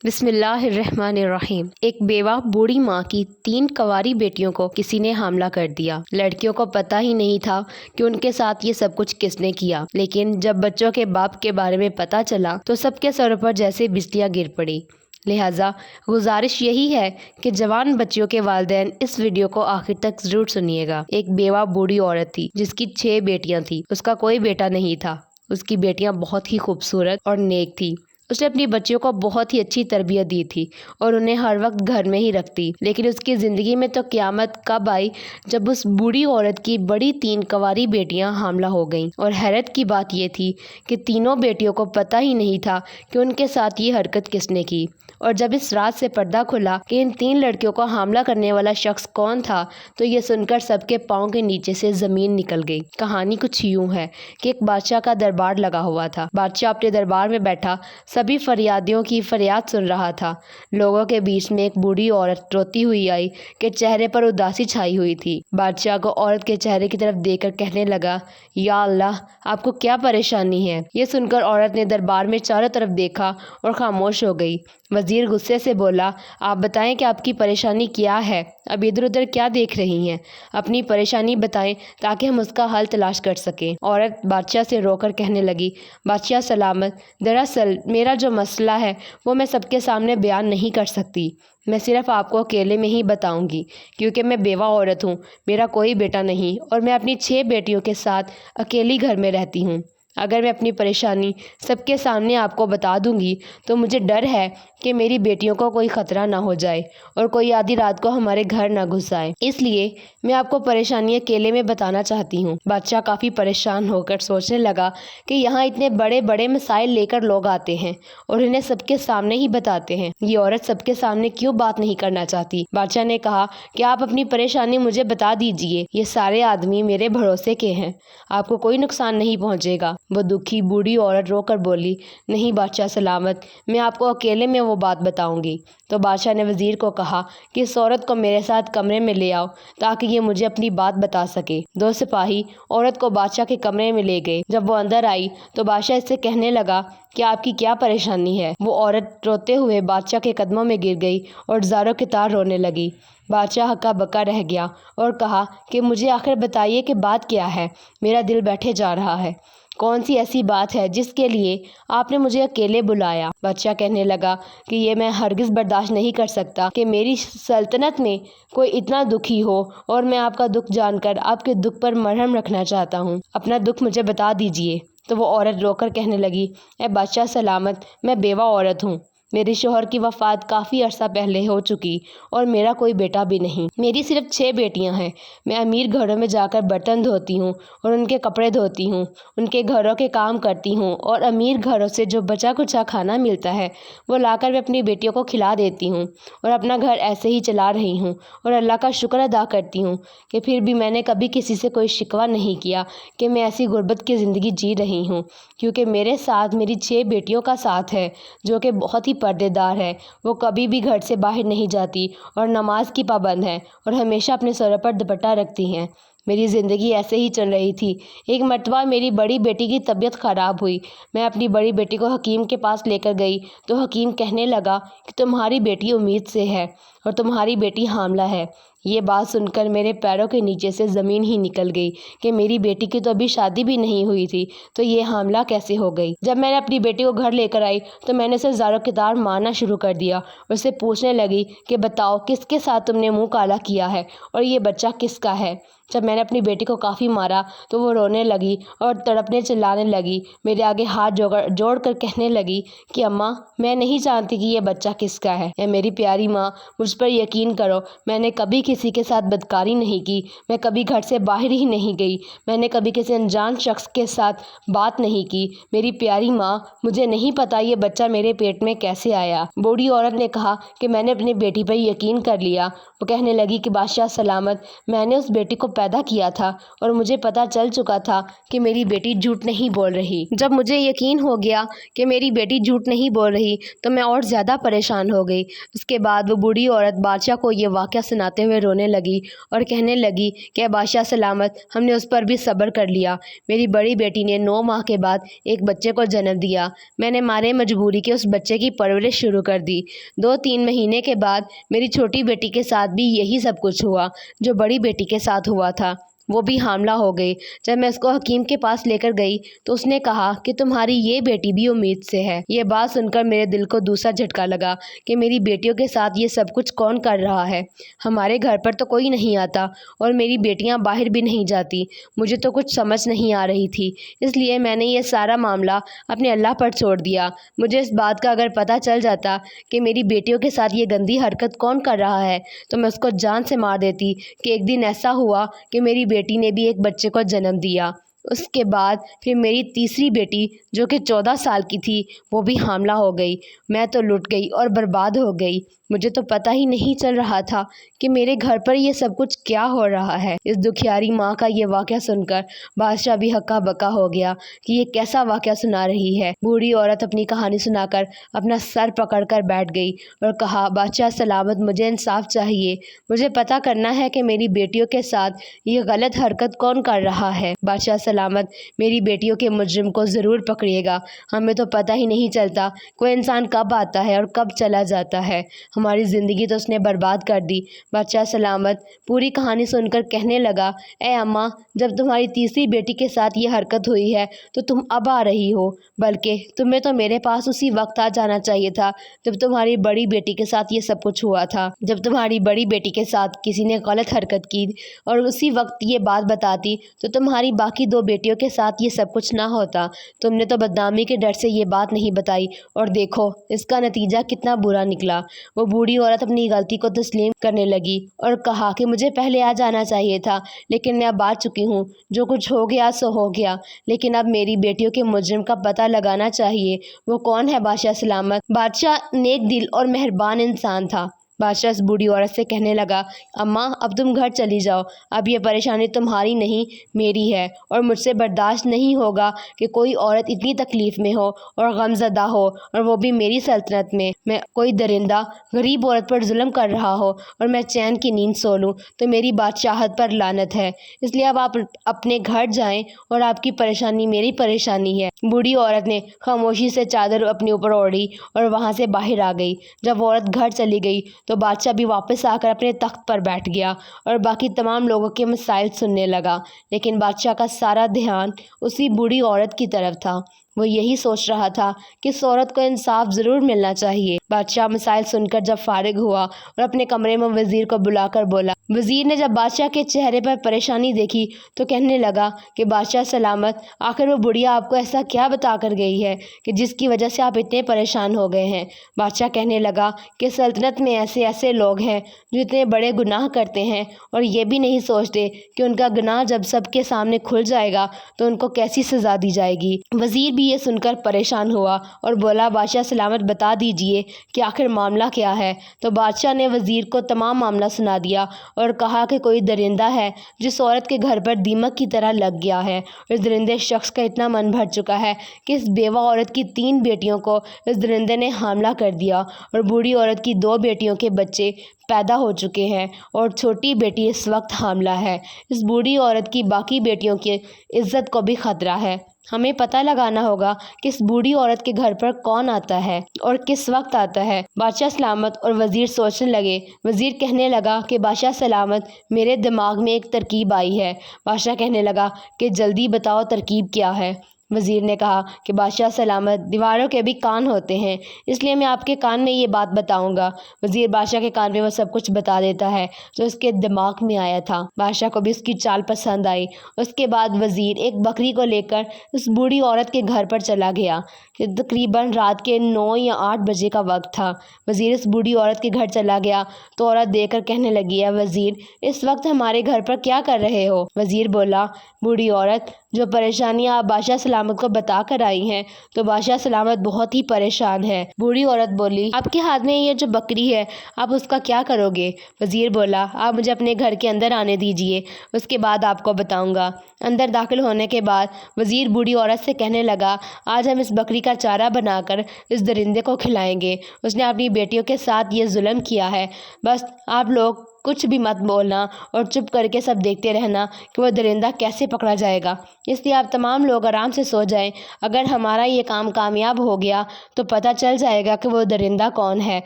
بسم اللہ الرحمن الرحیم۔ ایک بیوہ بوڑھی ماں کی 3 کنواری بیٹیوں کو کسی نے حاملہ کر دیا۔ لڑکیوں کو پتہ ہی نہیں تھا کہ ان کے ساتھ یہ سب کچھ کس نے کیا، لیکن جب بچوں کے باپ کے بارے میں پتہ چلا تو سب کے سروں پر جیسے بجلیاں گر پڑی۔ لہٰذا گزارش یہی ہے کہ جوان بچیوں کے والدین اس ویڈیو کو آخر تک ضرور سنیے گا۔ ایک بیوہ بوڑھی عورت تھی جس کی 6 بیٹیاں تھیں۔ اس کا کوئی بیٹا نہیں تھا۔ اس کی بیٹیاں بہت ہی خوبصورت اور نیک تھیں۔ اس نے اپنی بچیوں کو بہت ہی اچھی تربیت دی تھی اور انہیں ہر وقت گھر میں ہی رکھتی، لیکن اس کی زندگی میں تو قیامت کب آئی جب اس بوڑھی عورت کی بڑی 3 کنواری بیٹیاں حاملہ ہو گئیں۔ اور حیرت کی بات یہ تھی کہ تینوں بیٹیوں کو پتہ ہی نہیں تھا کہ ان کے ساتھ یہ حرکت کس نے کی۔ اور جب اس رات سے پردہ کھلا کہ ان 3 لڑکیوں کو حاملہ کرنے والا شخص کون تھا تو یہ سن کر سب کے پاؤں کے نیچے سے زمین نکل گئی۔ کہانی کچھ یوں ہے کہ ایک بادشاہ کا دربار لگا ہوا تھا۔ بادشاہ اپنے دربار میں بیٹھا سبھی فریادیوں کی فریاد سن رہا تھا۔ لوگوں کے بیچ میں ایک بوڑھی عورت روتی ہوئی آئی کہ چہرے پر اداسی چھائی ہوئی تھی۔ بادشاہ کو عورت کے چہرے کی طرف دیکھ کر کہنے لگا، یا اللہ، آپ کو کیا پریشانی ہے؟ یہ سن کر عورت نے دربار میں چاروں طرف دیکھا اور خاموش ہو گئی۔ وزیر غصے سے بولا، آپ بتائیں کہ آپ کی پریشانی کیا ہے؟ اب ادھر ادھر کیا دیکھ رہی ہیں؟ اپنی پریشانی بتائیں تاکہ ہم اس کا حل تلاش کر سکیں۔ عورت بادشاہ سے رو کر کہنے لگی، بادشاہ سلامت، دراصل میرا جو مسئلہ ہے وہ میں سب کے سامنے بیان نہیں کر سکتی۔ میں صرف آپ کو اکیلے میں ہی بتاؤں گی، کیونکہ میں بیوہ عورت ہوں، میرا کوئی بیٹا نہیں اور میں اپنی 6 بیٹیوں کے ساتھ اکیلی گھر میں رہتی ہوں۔ اگر میں اپنی پریشانی سب کے سامنے آپ کو بتا دوں گی تو مجھے ڈر ہے کہ میری بیٹیوں کو کوئی خطرہ نہ ہو جائے اور کوئی آدھی رات کو ہمارے گھر نہ گھس آئے، اس لیے میں آپ کو پریشانی اکیلے میں بتانا چاہتی ہوں۔ بادشاہ کافی پریشان ہو کر سوچنے لگا کہ یہاں اتنے بڑے بڑے مسائل لے کر لوگ آتے ہیں اور انہیں سب کے سامنے ہی بتاتے ہیں، یہ عورت سب کے سامنے کیوں بات نہیں کرنا چاہتی؟ بادشاہ نے کہا کہ آپ اپنی پریشانی مجھے بتا دیجئے، یہ سارے آدمی میرے بھروسے کے ہیں، آپ کو کوئی نقصان نہیں پہنچے گا۔ وہ دکھی بوڑھی عورت رو کر بولی، نہیں بادشاہ سلامت، میں آپ کو اکیلے میں وہ بات بتاؤں گی۔ تو بادشاہ نے وزیر کو کہا کہ اس عورت کو میرے ساتھ کمرے میں لے آؤ تاکہ یہ مجھے اپنی بات بتا سکے۔ 2 سپاہی عورت کو بادشاہ کے کمرے میں لے گئے۔ جب وہ اندر آئی تو بادشاہ اس سے کہنے لگا کہ آپ کی کیا پریشانی ہے؟ وہ عورت روتے ہوئے بادشاہ کے قدموں میں گر گئی اور زاروں کی طرح رونے لگی۔ بادشاہ ہکا بکا رہ گیا اور کہا کہ مجھے آخر بتائیے کہ بات کیا ہے، میرا دل بیٹھے جا رہا ہے، کون سی ایسی بات ہے جس کے لیے آپ نے مجھے اکیلے بلایا؟ بادشاہ کہنے لگا کہ یہ میں ہرگز برداشت نہیں کر سکتا کہ میری سلطنت میں کوئی اتنا دکھی ہو، اور میں آپ کا دکھ جان کر آپ کے دکھ پر مرہم رکھنا چاہتا ہوں، اپنا دکھ مجھے بتا دیجئے۔ تو وہ عورت رو کر کہنے لگی، اے بادشاہ سلامت، میں بیوہ عورت ہوں، میرے شوہر کی وفات کافی عرصہ پہلے ہو چکی اور میرا کوئی بیٹا بھی نہیں، میری صرف 6 بیٹیاں ہیں۔ میں امیر گھروں میں جا کر برتن دھوتی ہوں اور ان کے کپڑے دھوتی ہوں، ان کے گھروں کے کام کرتی ہوں، اور امیر گھروں سے جو بچا کچھا کھانا ملتا ہے وہ لا کر میں اپنی بیٹیوں کو کھلا دیتی ہوں اور اپنا گھر ایسے ہی چلا رہی ہوں، اور اللہ کا شکر ادا کرتی ہوں کہ پھر بھی میں نے کبھی کسی سے کوئی شکوہ نہیں کیا کہ میں ایسی غربت کی زندگی جی رہی ہوں، کیونکہ میرے ساتھ میری 6 بیٹیوں کا ساتھ ہے جو کہ بہت ہی پردے دار ہے، وہ کبھی بھی گھر سے باہر نہیں جاتی اور نماز کی پابند ہیں اور ہمیشہ اپنے سر پر دوپٹہ رکھتی ہیں۔ میری زندگی ایسے ہی چل رہی تھی۔ ایک مرتبہ میری بڑی بیٹی کی طبیعت خراب ہوئی، میں اپنی بڑی بیٹی کو حکیم کے پاس لے کر گئی تو حکیم کہنے لگا کہ تمہاری بیٹی امید سے ہے اور تمہاری بیٹی حاملہ ہے۔ یہ بات سن کر میرے پیروں کے نیچے سے زمین ہی نکل گئی کہ میری بیٹی کی تو ابھی شادی بھی نہیں ہوئی تھی تو یہ حاملہ کیسے ہو گئی؟ جب میں نے اپنی بیٹی کو گھر لے کر آئی تو میں نے اسے زاروں کی طرح مارنا شروع کر دیا اور اسے پوچھنے لگی کہ بتاؤ کس کے ساتھ تم نے منہ کالا کیا ہے اور یہ بچہ کس کا ہے؟ جب میں نے اپنی بیٹی کو کافی مارا تو وہ رونے لگی اور تڑپنے چلانے لگی، میرے آگے ہاتھ جوڑ کر کہنے لگی کہ اماں، میں نہیں جانتی کہ یہ بچہ کس کا ہے۔ اے میری پیاری ماں، مجھ پر یقین کرو، میں نے کبھی کسی کے ساتھ بدکاری نہیں کی، میں کبھی گھر سے باہر ہی نہیں گئی، میں نے کبھی کسی انجان شخص کے ساتھ بات نہیں کی۔ میری پیاری ماں، مجھے نہیں پتا یہ بچہ میرے پیٹ میں کیسے آیا۔ بوڑھی عورت نے کہا کہ میں نے اپنی بیٹی پر یقین کر لیا۔ وہ کہنے لگی کہ بادشاہ سلامت، میں نے اس بیٹی کو پیدا وعدہ کیا تھا اور مجھے پتہ چل چکا تھا کہ میری بیٹی جھوٹ نہیں بول رہی۔ جب مجھے یقین ہو گیا کہ میری بیٹی جھوٹ نہیں بول رہی تو میں اور زیادہ پریشان ہو گئی۔ اس کے بعد وہ بوڑھی عورت بادشاہ کو یہ واقعہ سناتے ہوئے رونے لگی اور کہنے لگی کہ بادشاہ سلامت، ہم نے اس پر بھی صبر کر لیا۔ میری بڑی بیٹی نے 9 ماہ کے بعد ایک بچے کو جنم دیا۔ میں نے مارے مجبوری کے اس بچے کی پرورش شروع کر دی۔ 2-3 مہینے کے بعد میری چھوٹی بیٹی کے ساتھ بھی یہی سب کچھ ہوا جو بڑی بیٹی کے ساتھ ہوا تھا۔ وہ بھی حاملہ ہو گئی۔ جب میں اس کو حکیم کے پاس لے کر گئی تو اس نے کہا کہ تمہاری یہ بیٹی بھی امید سے ہے۔ یہ بات سن کر میرے دل کو دوسرا جھٹکا لگا کہ میری بیٹیوں کے ساتھ یہ سب کچھ کون کر رہا ہے۔ ہمارے گھر پر تو کوئی نہیں آتا اور میری بیٹیاں باہر بھی نہیں جاتی۔ مجھے تو کچھ سمجھ نہیں آ رہی تھی، اس لیے میں نے یہ سارا معاملہ اپنے اللہ پر چھوڑ دیا۔ مجھے اس بات کا اگر پتہ چل جاتا کہ میری بیٹیوں کے ساتھ یہ گندی حرکت کون کر رہا ہے تو میں اس کو جان سے مار دیتی۔ کہ ایک دن ایسا ہوا کہ میری بیٹی نے بھی ایک بچے کو جنم دیا۔ اس کے بعد پھر میری تیسری بیٹی جو کہ 14 سال کی تھی وہ بھی حاملہ ہو گئی۔ میں تو لٹ گئی اور برباد ہو گئی۔ مجھے تو پتہ ہی نہیں چل رہا تھا کہ میرے گھر پر یہ سب کچھ کیا ہو رہا ہے۔ اس دکھیاری ماں کا یہ واقعہ سن کر بادشاہ بھی ہکا بکا ہو گیا کہ یہ کیسا واقعہ سنا رہی ہے۔ بوڑھی عورت اپنی کہانی سنا کر اپنا سر پکڑ کر بیٹھ گئی اور کہا، بادشاہ سلامت، مجھے انصاف چاہیے۔ مجھے پتہ کرنا ہے کہ میری بیٹیوں کے ساتھ یہ غلط حرکت کون کر رہا ہے۔ بادشاہ سلامت، میری بیٹیوں کے مجرم کو ضرور پکڑیے گا۔ ہمیں تو پتہ ہی نہیں چلتا کوئی انسان کب آتا ہے اور کب چلا جاتا ہے۔ ہماری زندگی تو اس نے برباد کر دی۔ بادشاہ سلامت پوری کہانی سن کر کہنے لگا، اے اماں، جب تمہاری تیسری بیٹی کے ساتھ یہ حرکت ہوئی ہے تو تم اب آ رہی ہو، بلکہ تمہیں تو میرے پاس اسی وقت آ جانا چاہیے تھا جب تمہاری بڑی بیٹی کے ساتھ یہ سب کچھ ہوا تھا۔ جب تمہاری بڑی بیٹی کے ساتھ کسی نے غلط حرکت کی اور اسی وقت یہ بات بتاتی تو تمہاری باقی 2 بیٹیوں کے ساتھ یہ سب کچھ نہ ہوتا۔ تم نے تو بدنامی کے ڈر سے یہ بات نہیں بتائی اور دیکھو اس کا نتیجہ کتنا برا نکلا۔ وہ بوڑھی عورت اپنی غلطی کو تسلیم کرنے لگی اور کہا کہ مجھے پہلے آ جانا چاہیے تھا، لیکن میں اب آ چکی ہوں۔ جو کچھ ہو گیا سو ہو گیا، لیکن اب میری بیٹیوں کے مجرم کا پتہ لگانا چاہیے۔ وہ کون ہے بادشاہ سلامت؟ بادشاہ نیک دل اور مہربان انسان تھا۔ بادشاہ اس بوڑھی عورت سے کہنے لگا، اماں اب تم گھر چلی جاؤ۔ اب یہ پریشانی تمہاری نہیں میری ہے اور مجھ سے برداشت نہیں ہوگا کہ کوئی عورت اتنی تکلیف میں ہو اور غم زدہ ہو، اور وہ بھی میری سلطنت میں کوئی درندہ غریب عورت پر ظلم کر رہا ہو اور میں چین کی نیند سو لوں تو میری بادشاہت پر لعنت ہے۔ اس لیے اب آپ اپنے گھر جائیں اور آپ کی پریشانی میری پریشانی ہے۔ بوڑھی عورت نے خاموشی سے چادر اپنے اوپر اوڑھی اور وہاں سے باہر آ گئی۔ جب عورت گھر چلی گئی تو بادشاہ بھی واپس آ کر اپنے تخت پر بیٹھ گیا اور باقی تمام لوگوں کے مسائل سننے لگا، لیکن بادشاہ کا سارا دھیان اسی بوڑھی عورت کی طرف تھا۔ وہ یہی سوچ رہا تھا کہ اس عورت کو انصاف ضرور ملنا چاہیے۔ بادشاہ مسائل سن کر جب فارغ ہوا اور اپنے کمرے میں وزیر کو بلا کر بولا۔ وزیر نے جب بادشاہ کے چہرے پر پریشانی دیکھی تو کہنے لگا کہ بادشاہ سلامت، آخر وہ بڑھیا آپ کو ایسا کیا بتا کر گئی ہے کہ جس کی وجہ سے آپ اتنے پریشان ہو گئے ہیں؟ بادشاہ کہنے لگا کہ سلطنت میں ایسے لوگ ہیں جو اتنے بڑے گناہ کرتے ہیں اور یہ بھی نہیں سوچتے کہ ان کا گناہ جب سب کے سامنے کھل جائے گا تو ان کو کیسی سزا دی جائے گی۔ وزیر بھی یہ سن کر پریشان ہوا اور بولا، بادشاہ سلامت بتا دیجئے کہ آخر معاملہ کیا ہے؟ تو بادشاہ نے وزیر کو تمام معاملہ سنا دیا اور کہا کہ کوئی درندہ ہے جس عورت کے گھر پر دیمک کی طرح لگ گیا ہے۔ اس درندے شخص کا اتنا من بھر چکا ہے کہ اس بیوہ عورت کی 3 بیٹیوں کو اس درندے نے حاملہ کر دیا اور بوڑھی عورت کی 2 بیٹیوں کے بچے پیدا ہو چکے ہیں اور چھوٹی بیٹی اس وقت حاملہ ہے۔ اس بوڑھی عورت کی باقی بیٹیوں کی عزت کو بھی خطرہ ہے۔ ہمیں پتہ لگانا ہوگا کہ اس بوڑھی عورت کے گھر پر کون آتا ہے اور کس وقت آتا ہے۔ بادشاہ سلامت اور وزیر سوچنے لگے۔ وزیر کہنے لگا کہ بادشاہ سلامت، میرے دماغ میں ایک ترکیب آئی ہے۔ بادشاہ کہنے لگا کہ جلدی بتاؤ ترکیب کیا ہے۔ وزیر نے کہا کہ بادشاہ سلامت، دیواروں کے بھی کان ہوتے ہیں، اس لیے میں آپ کے کان میں یہ بات بتاؤں گا۔ وزیر بادشاہ کے کان میں وہ سب کچھ بتا دیتا ہے جو اس کے دماغ میں آیا تھا۔ بادشاہ کو بھی اس کی چال پسند آئی۔ اس کے بعد وزیر ایک بکری کو لے کر اس بوڑھی عورت کے گھر پر چلا گیا کہ تقریباً رات کے 9 یا 8 بجے کا وقت تھا۔ وزیر اس بوڑھی عورت کے گھر چلا گیا تو عورت دیکھ کر کہنے لگی، اے وزیر، اس وقت ہمارے گھر پر کیا کر رہے ہو؟ وزیر بولا، بوڑھی عورت، جو پریشانیاں آپ بادشاہ سلامت کو بتا کر آئی ہیں تو بادشاہ سلامت بہت ہی پریشان ہے۔ بوڑھی عورت بولی، آپ کے ہاتھ میں یہ جو بکری ہے آپ اس کا کیا کرو گے؟ وزیر بولا، آپ مجھے اپنے گھر کے اندر آنے دیجئے، اس کے بعد آپ کو بتاؤں گا۔ اندر داخل ہونے کے بعد وزیر بوڑھی عورت سے کہنے لگا، آج ہم اس بکری کا چارہ بنا کر اس درندے کو کھلائیں گے۔ اس نے اپنی بیٹیوں کے ساتھ یہ ظلم کیا ہے، بس آپ لوگ کچھ بھی مت بولنا اور چپ کر کے سب دیکھتے رہنا کہ وہ درندہ کیسے پکڑا جائے گا۔ اس لیے آپ تمام لوگ آرام سے سو جائیں۔ اگر ہمارا یہ کام کامیاب ہو گیا تو پتہ چل جائے گا کہ وہ درندہ کون ہے۔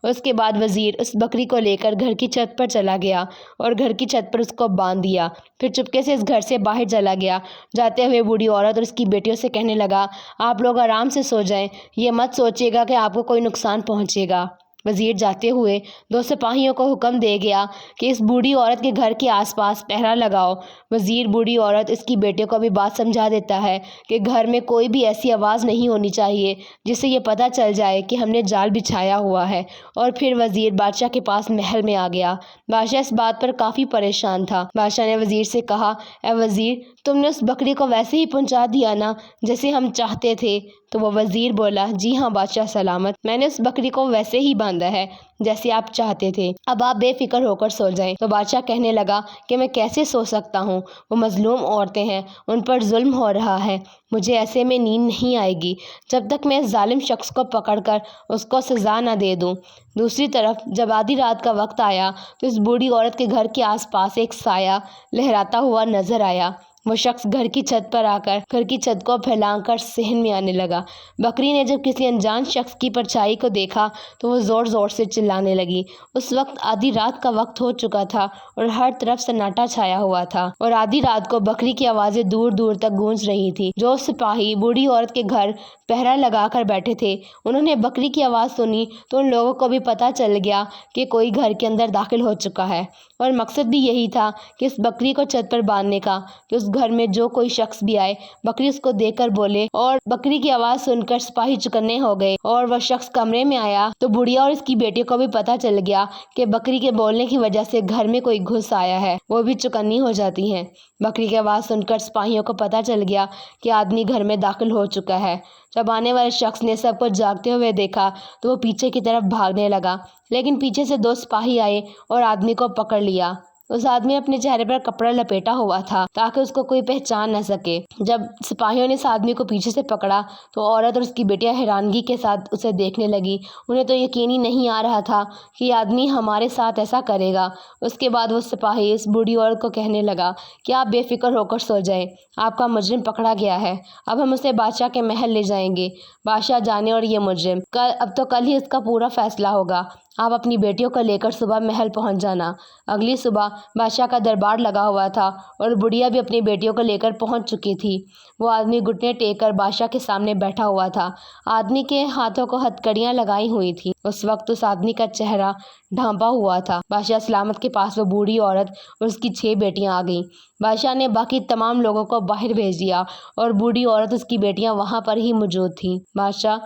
اس کے بعد وزیر اس بکری کو لے کر گھر کی چھت پر چلا گیا اور گھر کی چھت پر اس کو باندھ دیا، پھر چپکے سے اس گھر سے باہر چلا گیا۔ جاتے ہوئے بوڑھی عورت اور اس کی بیٹیوں سے کہنے لگا، آپ لوگ آرام سے سو جائیں، یہ مت سوچیے گا کہ آپ کو کوئی نقصان پہنچے گا۔ وزیر جاتے ہوئے 2 سپاہیوں کو حکم دے گیا کہ اس بوڑھی عورت کے گھر کے آس پاس پہرا لگاؤ۔ وزیر بوڑھی عورت اس کی بیٹیوں کو بھی بات سمجھا دیتا ہے کہ گھر میں کوئی بھی ایسی آواز نہیں ہونی چاہیے جس سے یہ پتہ چل جائے کہ ہم نے جال بچھایا ہوا ہے، اور پھر وزیر بادشاہ کے پاس محل میں آ گیا۔ بادشاہ اس بات پر کافی پریشان تھا۔ بادشاہ نے وزیر سے کہا، اے وزیر، تم نے اس بکری کو ویسے ہی پہنچا دیا نا جیسے ہم چاہتے تھے؟ تو وہ وزیر بولا، جی ہاں بادشاہ سلامت، میں نے اس بکری کو ویسے ہی باندھا ہے جیسے آپ چاہتے تھے، اب آپ بے فکر ہو کر سو جائیں۔ تو بادشاہ کہنے لگا کہ میں کیسے سو سکتا ہوں، وہ مظلوم عورتیں ہیں، ان پر ظلم ہو رہا ہے، مجھے ایسے میں نیند نہیں آئے گی جب تک میں اس ظالم شخص کو پکڑ کر اس کو سزا نہ دے دوں۔ دوسری طرف جب آدھی رات کا وقت آیا تو اس بوڑھی عورت کے گھر کے آس پاس ایک سایہ لہراتا ہوا نظر آیا۔ وہ شخص گھر کی چھت پر آ کر گھر کی چھت کو پھیلا کر صحن میں آنے لگا۔ بکری نے جب کسی انجان شخص کی پرچھائی کو دیکھا تو وہ زور زور سے چلانے لگی۔ اس وقت آدھی رات کا وقت ہو چکا تھا اور ہر طرف سناٹا چھایا ہوا تھا، اور آدھی رات کو بکری کی آوازیں دور دور تک گونج رہی تھی۔ جو سپاہی بوڑھی عورت کے گھر پہرا لگا کر بیٹھے تھے، انہوں نے بکری کی آواز سنی تو ان لوگوں کو بھی پتہ چل گیا کہ کوئی گھر کے اندر داخل ہو چکا ہے، اور مقصد بھی یہی تھا کہ اس بکری کو چھت پر باندھنے کا کہ اس گھر میں جو کوئی شخص بھی آئے بکری اس کو دیکھ کر بولے۔ اور بکری کی آواز سن کر سپاہی چکنے ہو گئے اور وہ شخص کمرے میں آیا تو بڑھیا اور اس کی بیٹی کو بھی پتہ چل گیا کہ بکری کے بولنے کی وجہ سے گھر میں کوئی گھس آیا ہے، وہ بھی چکنی ہو جاتی ہیں۔ بکری کی آواز سن کر سپاہیوں کو پتہ چل گیا کہ آدمی گھر میں داخل ہو چکا ہے۔ جب آنے والے شخص نے سب کو جاگتے ہوئے دیکھا تو وہ پیچھے کی طرف بھاگنے لگا، لیکن پیچھے سے 2 سپاہی آئے اور آدمی کو پکڑ لیا۔ اس آدمی اپنے چہرے پر کپڑا لپیٹا ہوا تھا تاکہ اس کو کوئی پہچان نہ سکے۔ جب سپاہیوں نے اس آدمی کو پیچھے سے پکڑا تو عورت اور اس کی بیٹیاں حیرانگی کے ساتھ اسے دیکھنے لگی۔ انہیں تو یقین ہی نہیں آ رہا تھا کہ یہ آدمی ہمارے ساتھ ایسا کرے گا۔ اس کے بعد وہ سپاہی اس بوڑھی عورت کو کہنے لگا کہ آپ بے فکر ہو کر سو جائیں، آپ کا مجرم پکڑا گیا ہے، اب ہم اسے بادشاہ کے محل لے جائیں گے۔ بادشاہ جانے اور یہ مجرم اب تو کل ہی اس کا پورا فیصلہ ہوگا۔ آپ اپنی بیٹیوں کو لے کر صبح محل پہنچ جانا۔ اگلی صبح بادشاہ کا دربار لگا ہوا تھا اور بڑھیا بھی اپنی بیٹیوں کو لے کر پہنچ چکی تھی۔ وہ آدمی گھٹنے ٹیک کر بادشاہ کے سامنے بیٹھا ہوا تھا۔ آدمی کے ہاتھوں کو ہتھکڑیاں لگائی ہوئی تھی۔ اس وقت اس آدمی کا چہرہ ڈھانپا ہوا تھا۔ بادشاہ سلامت کے پاس وہ بوڑھی عورت اور اس کی 6 بیٹیاں آ گئیں۔ بادشاہ نے باقی تمام لوگوں کو باہر بھیج دیا اور بوڑھی عورت اس کی بیٹیاں وہاں پر ہی موجود تھیں۔ بادشاہ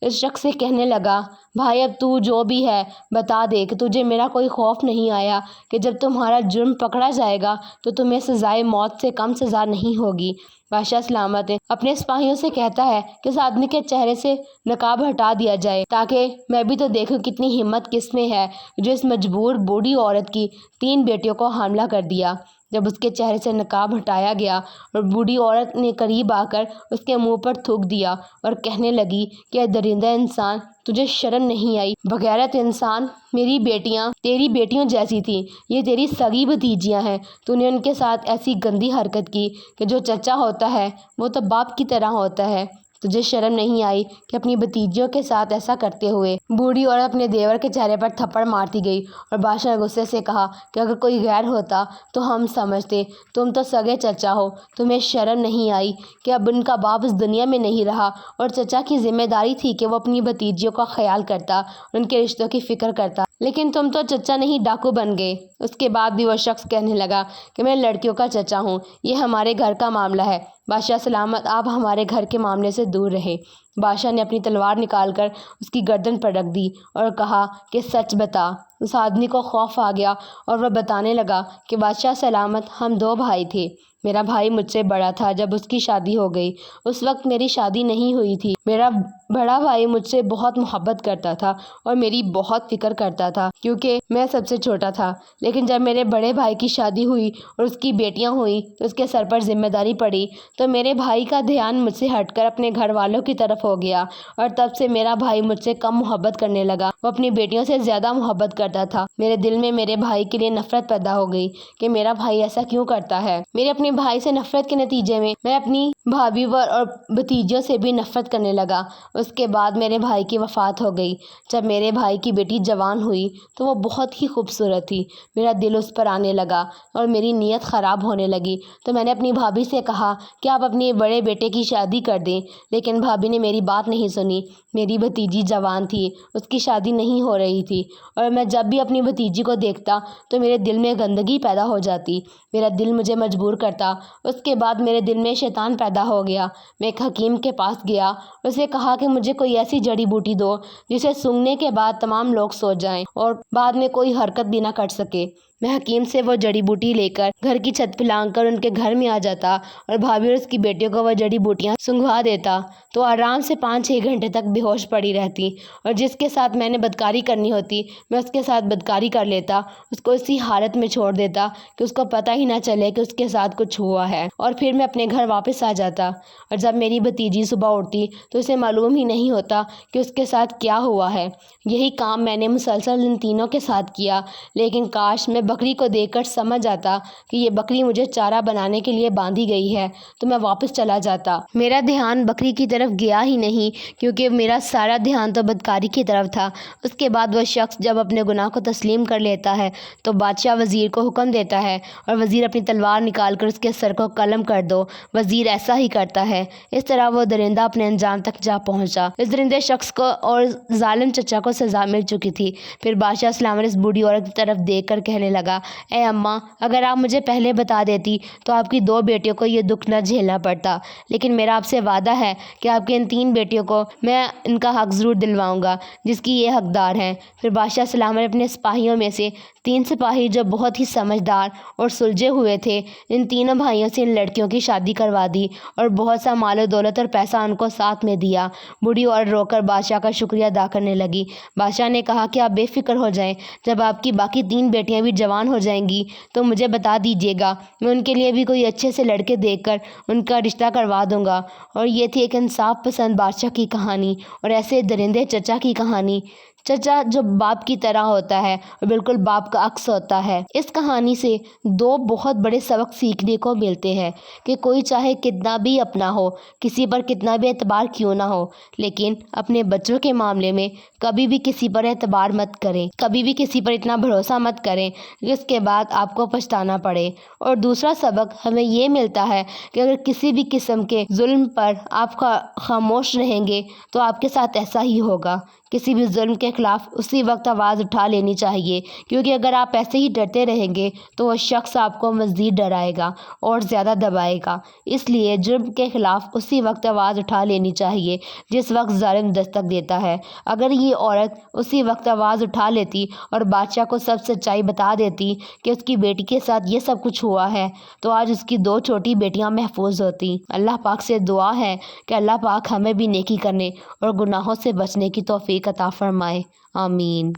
اس شخص سے کہنے لگا، بھائی اب تو جو بھی ہے بتا دے کہ تجھے میرا کوئی خوف نہیں آیا کہ جب تمہارا جرم پکڑا جائے گا تو تمہیں سزائے موت سے کم سزا نہیں ہوگی۔ بادشاہ سلامت اپنے سپاہیوں سے کہتا ہے کہ اس آدمی کے چہرے سے نقاب ہٹا دیا جائے تاکہ میں بھی تو دیکھوں کتنی ہمت کس میں ہے جو اس مجبور بوڑھی عورت کی 3 بیٹیوں کو حاملہ کر دیا۔ جب اس کے چہرے سے نقاب ہٹایا گیا اور بوڑھی عورت نے قریب آ کر اس کے منہ پر تھوک دیا اور کہنے لگی کہ اے درندہ انسان، تجھے شرم نہیں آئی؟ بغیرت انسان، میری بیٹیاں تیری بیٹیوں جیسی تھیں، یہ تیری سگی بھتیجیاں ہیں، تو نے ان کے ساتھ ایسی گندی حرکت کی کہ جو چچا ہوتا ہے وہ تو باپ کی طرح ہوتا ہے، تجھے شرم نہیں آئی کہ اپنی بھتیجیوں کے ساتھ ایسا کرتے ہوئے؟ بوڑھی عورت اپنے دیور کے چہرے پر تھپڑ مارتی گئی اور بادشاہ نے غصے سے کہا کہ اگر کوئی غیر ہوتا تو ہم سمجھتے، تم تو سگے چچا ہو، تمہیں شرم نہیں آئی کہ اب ان کا باپ اس دنیا میں نہیں رہا اور چچا کی ذمہ داری تھی کہ وہ اپنی بھتیجیوں کا خیال کرتا اور ان کے رشتوں کی فکر کرتا، لیکن تم تو چچا نہیں ڈاکو بن گئے۔ اس کے بعد بھی وہ شخص کہنے لگا کہ میں لڑکیوں کا چچا ہوں، یہ ہمارے گھر کا معاملہ ہے، بادشاہ سلامت آپ ہمارے گھر کے معاملے سے دور رہے۔ بادشاہ نے اپنی تلوار نکال کر اس کی گردن پر رکھ دی اور کہا کہ سچ بتا۔ اس آدمی کو خوف آ گیا اور وہ بتانے لگا کہ بادشاہ سلامت ہم 2 بھائی تھے، میرا بھائی مجھ سے بڑا تھا جب اس کی شادی ہو گئی۔ اس وقت میری شادی نہیں ہوئی تھی۔ میرا بڑا بھائی مجھ سے بہت محبت کرتا تھا اور میری بہت فکر کرتا تھا کیونکہ میں سب سے چھوٹا تھا۔ لیکن جب میرے بڑے بھائی کی شادی ہوئی اور اس کی بیٹیاں ہوئیں تو اس کے سر پر ذمہ داری پڑی، تو میرے بھائی کا دھیان مجھ سے ہٹ کر اپنے گھر والوں کی طرف ہو گیا اور تب سے میرا بھائی مجھ سے کم محبت کرنے لگا۔ وہ اپنی بیٹیوں سے زیادہ محبت کرتا تھا۔ میرے دل میں میرے بھائی کے لیے نفرت پیدا ہو گئی کہ میرا بھائی ایسا کیوں کرتا ہے۔ میرے اپنے بھائی سے نفرت کے نتیجے میں اپنی بھابھی اور بھتیجوں سے بھی نفرت کرنے لگا۔ اس کے بعد میرے بھائی کی وفات ہو گئی۔ جب میرے بھائی کی بیٹی جوان ہوئی تو وہ بہت ہی خوبصورت تھی۔ میرا دل اس پر آنے لگا اور میری نیت خراب ہونے لگی، تو میں نے اپنی بھابھی سے کہا کہ آپ اپنے بڑے بیٹے کی شادی کر دیں، لیکن بھابھی نے میری بات نہیں سنی۔ میری بھتیجی جوان تھی، اس کی شادی نہیں ہو رہی تھی اور میں جب بھی اپنی بھتیجی کو دیکھتا تو میرے دل میں گندگی پیدا ہو جاتی، میرا دل مجھے مجبور کرتا۔ اس کے بعد میرے دل میں شیطان پیدا ہو گیا۔ میں ایک حکیم کے پاس گیا، اسے کہا کہ مجھے کوئی ایسی جڑی بوٹی دو جسے سونگھنے کے بعد تمام لوگ سو جائیں اور بعد میں کوئی حرکت بھی نہ کر سکے۔ میں حکیم سے وہ جڑی بوٹی لے کر گھر کی چھت پہ لانگ کر ان کے گھر میں آ جاتا اور بھابھی اور اس کی بیٹیوں کو وہ جڑی بوٹیاں سنگھوا دیتا تو آرام سے 5-6 گھنٹے تک بے ہوش پڑی رہتی، اور جس کے ساتھ میں نے بدکاری کرنی ہوتی میں اس کے ساتھ بدکاری کر لیتا، اس کو اسی حالت میں چھوڑ دیتا کہ اس کو پتہ ہی نہ چلے کہ اس کے ساتھ کچھ ہوا ہے، اور پھر میں اپنے گھر واپس آ جاتا۔ اور جب میری بھتیجی صبح اٹھتی تو اسے معلوم ہی نہیں ہوتا کہ اس کے ساتھ کیا ہوا ہے۔ یہی کام میں نے مسلسل ان تینوں کے ساتھ کیا، لیکن کاش میں بکری کو دیکھ کر سمجھ آتا کہ یہ بکری مجھے چارہ بنانے کے لیے باندھی گئی ہے تو میں واپس چلا جاتا۔ میرا دھیان بکری کی طرف گیا ہی نہیں کیونکہ میرا سارا دھیان تو بدکاری کی طرف تھا۔ اس کے بعد وہ شخص جب اپنے گناہ کو تسلیم کر لیتا ہے تو بادشاہ وزیر کو حکم دیتا ہے اور وزیر اپنی تلوار نکال کر اس کے سر کو قلم کر دو۔ وزیر ایسا ہی کرتا ہے۔ اس طرح وہ درندہ اپنے انجام تک جا پہنچا۔ اس درندے شخص کو اور ظالم چچا کو سزا مل چکی تھی۔ پھر بادشاہ سلیمان اس بوڑھی عورت کی طرف دیکھ کر کہنے لگا، اے اماں، اگر آپ مجھے پہلے بتا دیتی تو آپ کی 2 بیٹیوں کو یہ دکھ نہ جھیلنا پڑتا، لیکن میرا آپ سے وعدہ ہے کہ آپ کی ان 3 بیٹیوں کو میں ان کا حق ضرور دلواؤں گا جس کی یہ حقدار ہیں۔ پھر بادشاہ سلیمان نے اپنے سپاہیوں میں سے 3 سپاہی جو بہت ہی سمجھدار اور سلجھے ہوئے تھے، ان تینوں بھائیوں سے ان لڑکیوں کی شادی کروا دی اور بہت سا مال و دولت اور پیسہ ان کو ساتھ میں دیا۔ بوڑھی عورت رو کر بادشاہ کا شکریہ ادا کرنے لگی۔ بادشاہ نے کہا کہ آپ بے فکر ہو جائیں، جب آپ کی باقی 3 بیٹیاں بھی جوان ہو جائیں گی تو مجھے بتا دیجیے گا، میں ان کے لیے بھی کوئی اچھے سے لڑکے دیکھ کر ان کا رشتہ کروا دوں گا۔ اور یہ تھی ایک انصاف پسند بادشاہ کی کہانی اور ایسے درندے چچا کی کہانی۔ چچا جو باپ کی طرح ہوتا ہے اور بالکل باپ کا عکس ہوتا ہے۔ اس کہانی سے 2 بہت بڑے سبق سیکھنے کو ملتے ہیں کہ کوئی چاہے کتنا بھی اپنا ہو، کسی پر کتنا بھی اعتبار کیوں نہ ہو، لیکن اپنے بچوں کے معاملے میں کبھی بھی کسی پر اعتبار مت کریں، کبھی بھی کسی پر اتنا بھروسہ مت کریں کہ اس کے بعد آپ کو پچھتانا پڑے۔ اور دوسرا سبق ہمیں یہ ملتا ہے کہ اگر کسی بھی قسم کے ظلم پر آپ خاموش رہیں گے تو آپ کے ساتھ ایسا ہی ہوگا۔ کسی بھی ظلم کے خلاف اسی وقت آواز اٹھا لینی چاہیے، کیونکہ اگر آپ ایسے ہی ڈرتے رہیں گے تو وہ شخص آپ کو مزید ڈرائے گا اور زیادہ دبائے گا۔ اس لیے جرم کے خلاف اسی وقت آواز اٹھا لینی چاہیے جس وقت ظالم دستک دیتا ہے۔ اگر یہ عورت اسی وقت آواز اٹھا لیتی اور بادشاہ کو سب سچائی بتا دیتی کہ اس کی بیٹی کے ساتھ یہ سب کچھ ہوا ہے تو آج اس کی 2 چھوٹی بیٹیاں محفوظ ہوتی۔ اللہ پاک سے دعا ہے کہ اللہ پاک ہمیں بھی نیکی کرنے اور گناہوں سے بچنے کی توفیق عطا فرمائے۔ آمین۔